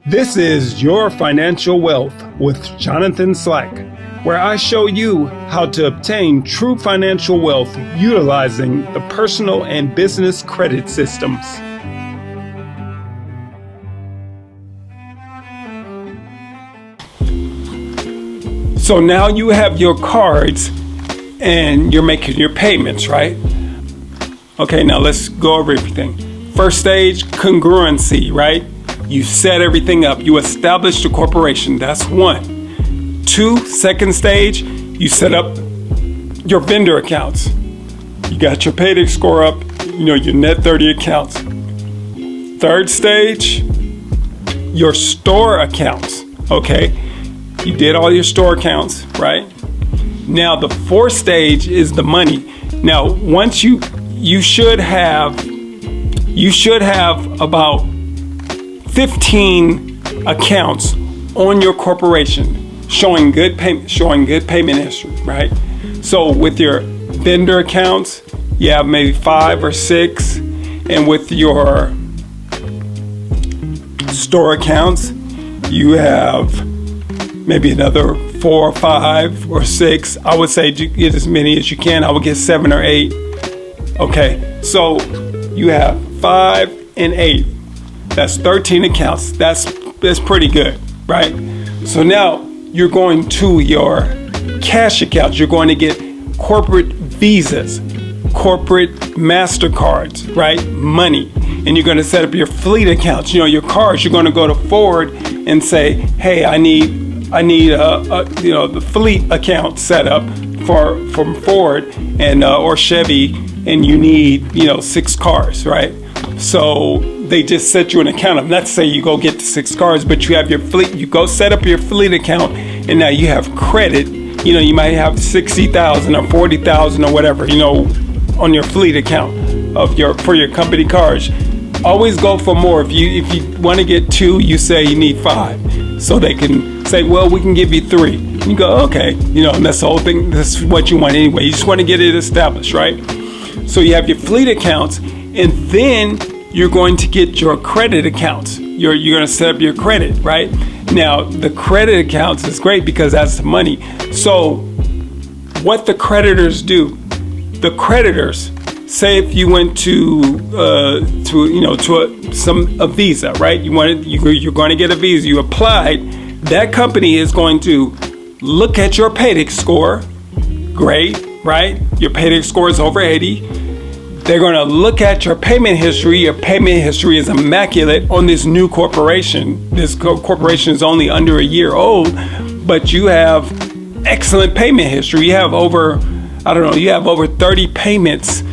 This is Your Financial Wealth with Jonathan Slack, where I show you how to obtain true financial wealth utilizing the personal and business credit systems. So now you have your cards and you're making your payments, right? Okay, now let's go over everything. First stage, congruency, right? You set everything up. You establish the corporation. That's one. Two, second stage, you set up your vendor accounts. You got your payday score up, your net 30 accounts. Third stage, your store accounts, okay? You did all your store accounts, right? Now the fourth stage is the money. Now once you should have about 15 accounts on your corporation showing good payment history, right? So with your vendor accounts, you have maybe 5 or 6, and with your store accounts, you have maybe another 4 or 5 or 6. I would say get as many as you can. I would get 7 or 8. Okay, so you have 5 and 8. That's 13 accounts. That's pretty good, right? So now you're going to your cash accounts. You're going to get corporate visas, corporate MasterCards, right? Money. And you're going to set up your fleet accounts. Your cars, you're going to go to Ford and say, hey, I need the fleet account set up from Ford and or Chevy, and you need 6 cars, right? So they just set you an account up. Let's say you go get the 6 cars, but you have your fleet. You go set up your fleet account, and now you have credit. You might have 60,000 or 40,000 or whatever, on your fleet account for your company cars. Always go for more. If you want to get 2, you say you need 5. So they can say, well, we can give you 3. You go, okay, and that's the whole thing. That's what you want anyway. You just want to get it established, right? So you have your fleet accounts, and then you're going to get your credit accounts. You're going to set up your credit, right? Now, the credit accounts is great because that's the money. So what the creditors do, the creditors, say if you went to a visa, right? You're going to get a visa. You applied. That company is going to look at your payday score. Great, right? Your payday score is over 80. They're going to look at your payment history. Your payment history is immaculate on this new corporation. This corporation is only under a year old, but you have excellent payment history. You have over 30 payments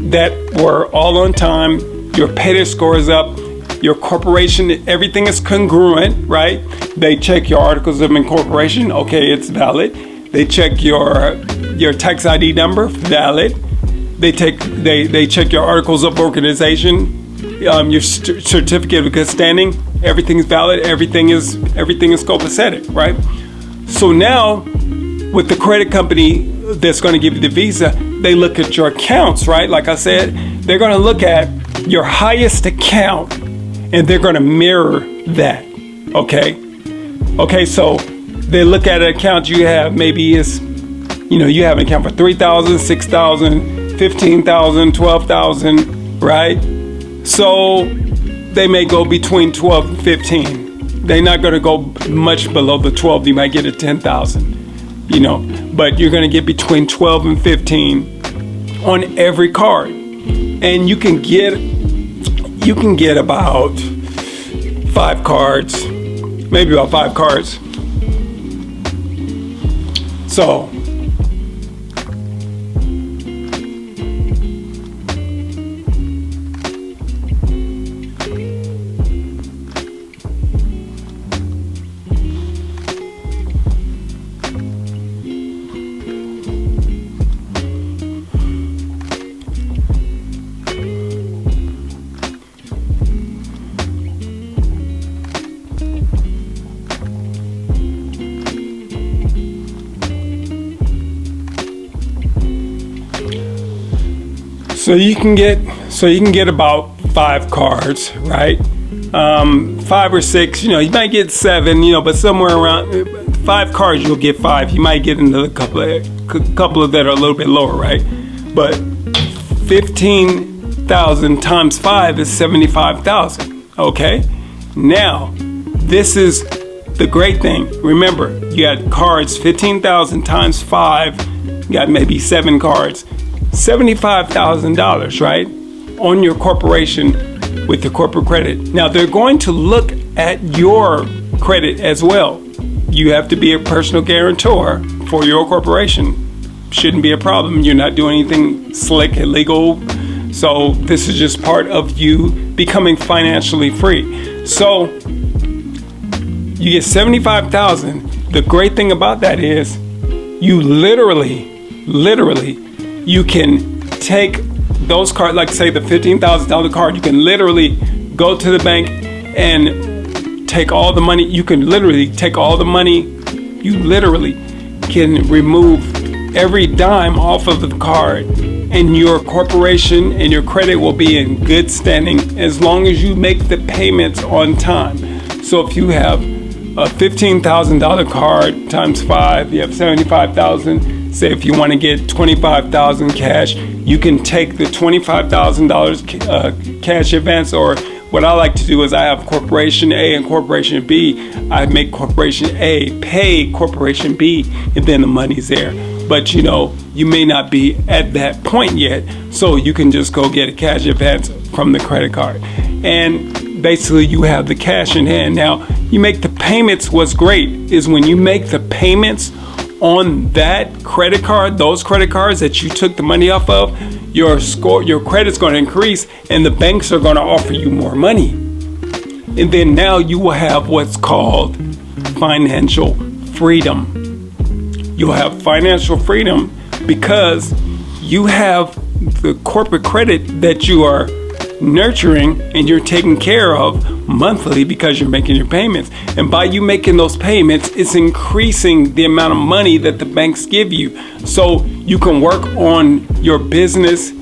that were all on time. Your payday score is up. Your corporation, everything is congruent, right? They check your articles of incorporation. Okay, it's valid. They check your tax ID number, valid. They check your articles of organization, your certificate of good standing. Everything's valid. Everything is copacetic, right? So now, with the credit company that's going to give you the visa, they look at your accounts, right? Like I said, they're going to look at your highest account, and they're going to mirror that. Okay. So they look at an account you have. Maybe you have an account for 3,000, 6,000. 15,000, 12,000, right? So they may go between 12 and 15. They're not going to go much below the 12. You might get a 10,000, but you're going to get between 12 and 15 on every card. And you can get about 5 cards, maybe about 5 cards. So So you can get about 5 cards, right? 5 or 6, you might get 7, but somewhere around 5 cars, you'll get 5. You might get into a couple of that are a little bit lower, right? But 15,000 times 5 is 75,000. Okay. Now, this is the great thing. Remember, you got cards, 15,000 times 5. You got maybe 7 cards, $75,000, right? On your corporation with the corporate credit. Now, they're going to look at your credit as well. You have to be a personal guarantor for your corporation. Shouldn't be a problem. You're not doing anything slick, illegal. So this is just part of you becoming financially free. So you get 75,000. The great thing about that is you literally, you can take those cards, like say the $15,000 card, you can literally go to the bank and take all the money. You can literally take all the money. You literally can remove every dime off of the card, and your corporation and your credit will be in good standing as long as you make the payments on time. So if you have a $15,000 card times 5, you have 75,000. Say if you want to get 25,000 cash, you can take the $25,000 cash advance, or what I like to do is I have Corporation A and Corporation B. I make Corporation A pay Corporation B, and then the money's there. But you may not be at that point yet, so you can just go get a cash advance from the credit card. And basically you have the cash in hand. Now, you make the payments. What's great is when you make the payments on that credit card, those credit cards that you took the money off of, your credit's going to increase, and the banks are going to offer you more money. And then now you will have what's called financial freedom. You'll have financial freedom because you have the corporate credit that you are nurturing and you're taking care of monthly because you're making your payments. And by you making those payments, it's increasing the amount of money that the banks give you. So you can work on your business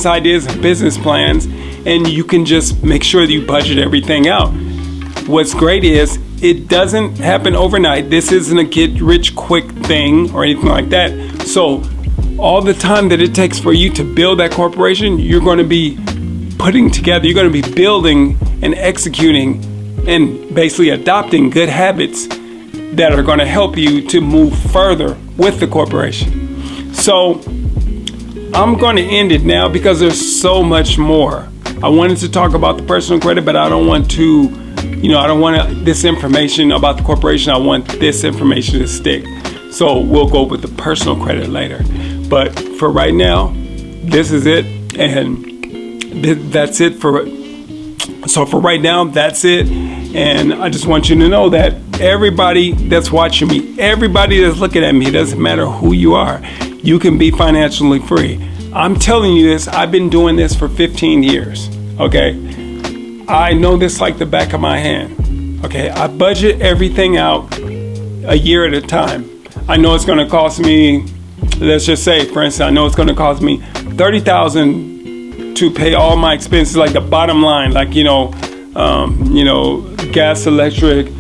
ideas and business plans, and you can just make sure that you budget everything out. What's great is it doesn't happen overnight. This isn't a get rich quick thing or anything like that. So all the time that it takes for you to build that corporation, you're going to be putting together, you're going to be building and executing and basically adopting good habits that are going to help you to move further with the corporation. So I'm going to end it now because there's so much more. I wanted to talk about the personal credit, but I don't want to, I don't want this information about the corporation. I want this information to stick. So we'll go with the personal credit later. But for right now, this is it. And that's it for right now, that's it. And I just want you to know that everybody that's watching me, everybody that's looking at me, it doesn't matter who you are, you can be financially free. I'm telling you this, I've been doing this for 15 years, okay? I know this like the back of my hand, okay? I budget everything out a year at a time. I know it's gonna cost me, let's just say, for instance, I know it's gonna cost me $30,000 to pay all my expenses, like the bottom line, like, gas, electric,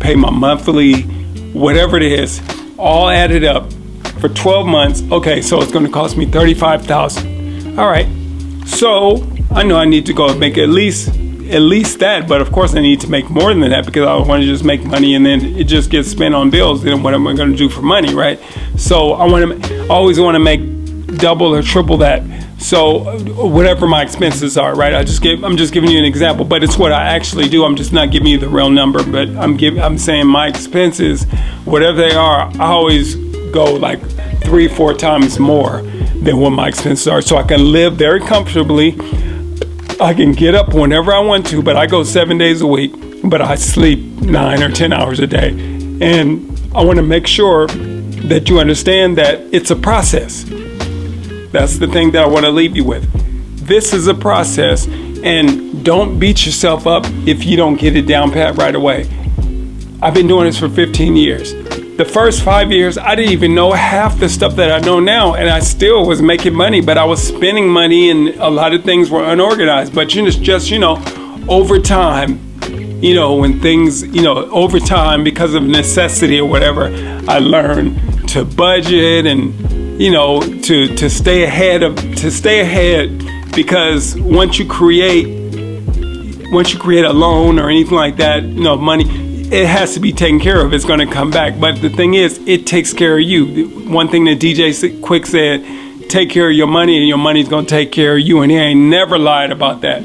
pay my monthly, whatever it is, all added up for 12 months. Okay, so it's going to cost me $35,000. All right, so I know I need to go make at least that, but of course I need to make more than that because I don't want to just make money and then it just gets spent on bills. Then what am I going to do for money, right? So I always want to make double or triple that. So whatever my expenses are, right? I'm just giving you an example, but it's what I actually do. I'm just not giving you the real number, but I'm saying my expenses, whatever they are, I always go like 3-4 times more than what my expenses are, so I can live very comfortably. I can get up whenever I want to, but I go 7 days a week, but I sleep 9 or 10 hours a day. And I want to make sure that you understand that it's a process. That's the thing that I want to leave you with. This is a process, and don't beat yourself up if you don't get it down pat right away. I've been doing this for 15 years. The first 5 years, I didn't even know half the stuff that I know now, and I still was making money, but I was spending money, and a lot of things were unorganized. But over time, you know, when things, you know, over time, because of necessity or whatever, I learned to budget and, you know, to stay ahead, because once you create a loan or anything like that, you know, money, it has to be taken care of. It's going to come back. But the thing is, it takes care of you. One thing that DJ Quick said, take care of your money and your money's going to take care of you. And he ain't never lied about that.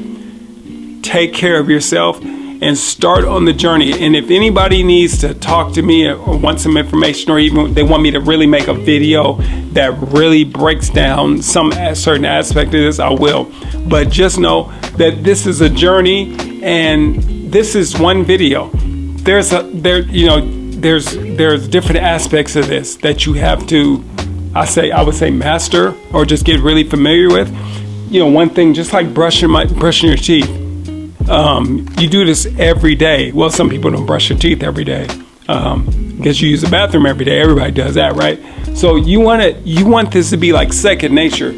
Take care of yourself and start on the journey. And if anybody needs to talk to me or want some information, or even they want me to really make a video that really breaks down some certain aspect of this, I will. But just know that this is a journey, and this is one video. There's different aspects of this that you have to, I would say master, or just get really familiar with. You know, one thing, just like brushing your teeth. You do this every day. Well, some people don't brush their teeth every day because you use the bathroom every day. Everybody does that, right? So you want this to be like second nature.